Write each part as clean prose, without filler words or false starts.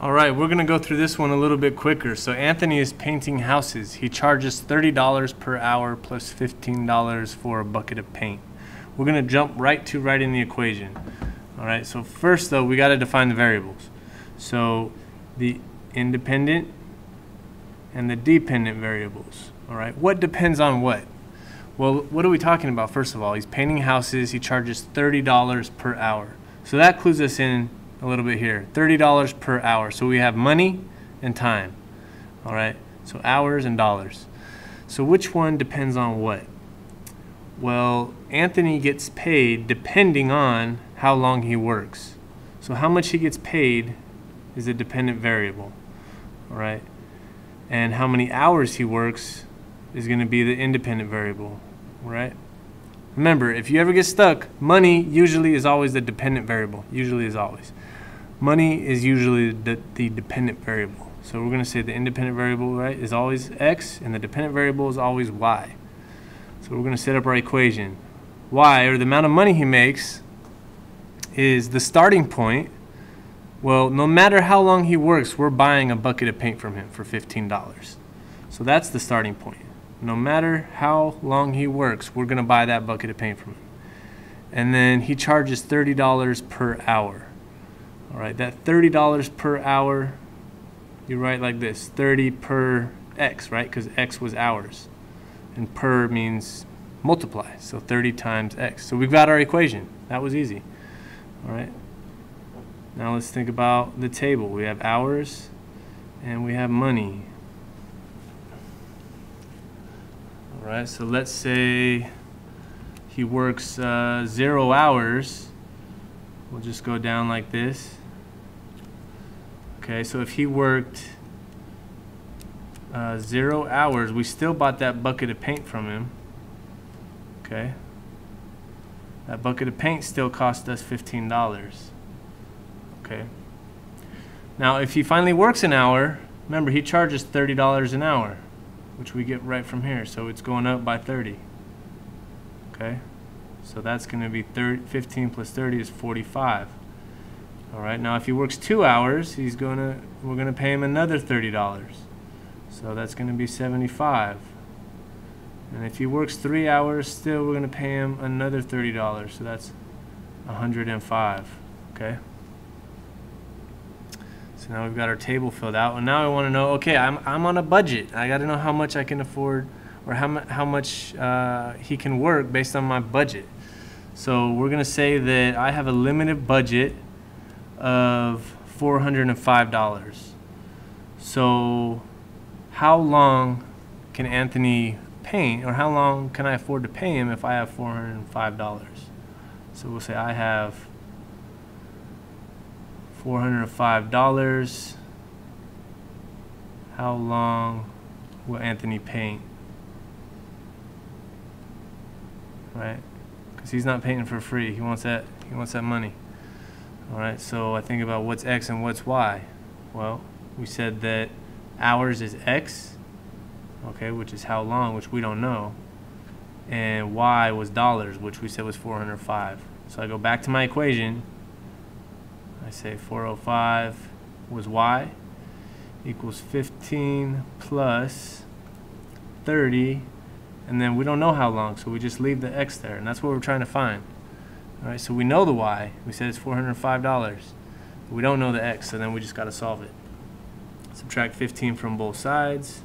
All right, we're going to go through this one a little bit quicker. So Anthony is painting houses. He charges $30 per hour plus $15 for a bucket of paint. We're going to jump right to writing the equation. All right, so first though, we got to define the variables. So the independent and the dependent variables. All right, what depends on what? Well, what are we talking about? First of all, he's painting houses. He charges $30 per hour. So that clues us in a little bit here. $30 per hour. So we have money and time. All right, so hours and dollars. So which one depends on what? Well, Anthony gets paid depending on how long he works. So how much he gets paid is a dependent variable. All right, and how many hours he works is going to be the independent variable. Right? Remember, if you ever get stuck, money usually is always the dependent variable. Usually is always. Money is usually the dependent variable. So we're going to say the independent variable, right, is always x, and the dependent variable is always y. So we're going to set up our equation. Y, or the amount of money he makes, is the starting point. Well, no matter how long he works, we're buying a bucket of paint from him for $15. So that's the starting point. No matter how long he works, we're going to buy that bucket of paint from him. And then he charges $30 per hour. All right, that $30 per hour, you write like this, 30 per x, right? Because x was hours. And per means multiply, so 30 times x. So we've got our equation. That was easy. All right. Now let's think about the table. We have hours and we have money. All right, so let's say he works 0 hours. We'll just go down like this. Okay, so if he worked 0 hours, we still bought that bucket of paint from him. Okay, that bucket of paint still cost us $15. Okay, now if he finally works an hour, remember he charges $30 an hour, which we get right from here, so it's going up by 30. Okay, so that's going to be 15 plus 30 is 45. All right, now if he works 2 hours, we're going to pay him another $30. So that's going to be 75. And if he works 3 hours, still we're going to pay him another $30. So that's 105. Okay. So now we've got our table filled out, and now I want to know. Okay, I'm on a budget. I got to know how much I can afford, or how much he can work based on my budget. So we're going to say that I have a limited budget of $405. So how long can Anthony paint, or how long can I afford to pay him if I have $405? So we'll say I have $405. How long will Anthony paint? Right? Because he's not painting for free. He wants that money. All right, so I think about what's x and what's y. Well, we said that hours is x, okay, which is how long, which we don't know, and y was dollars, which we said was 405. So I go back to my equation. I say 405 was y equals 15 plus 30, and then we don't know how long, so we just leave the x there, and that's what we're trying to find. All right, so we know the y. We said it's $405. We don't know the x, so then we just got to solve it. Subtract 15 from both sides.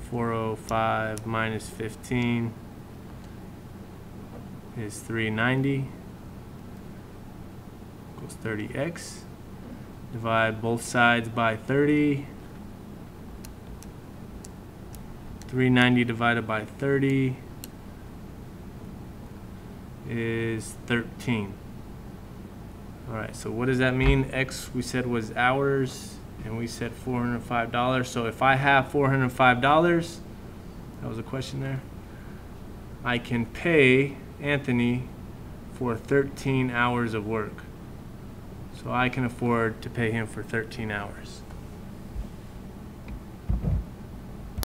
405 minus 15 is 390. Equals 30x. Divide both sides by 30. 390 divided by 30 is 13. Alright, so what does that mean? X we said was hours, and we said $405. So if I have $405, that was a question there, I can pay Anthony for 13 hours of work. So I can afford to pay him for 13 hours.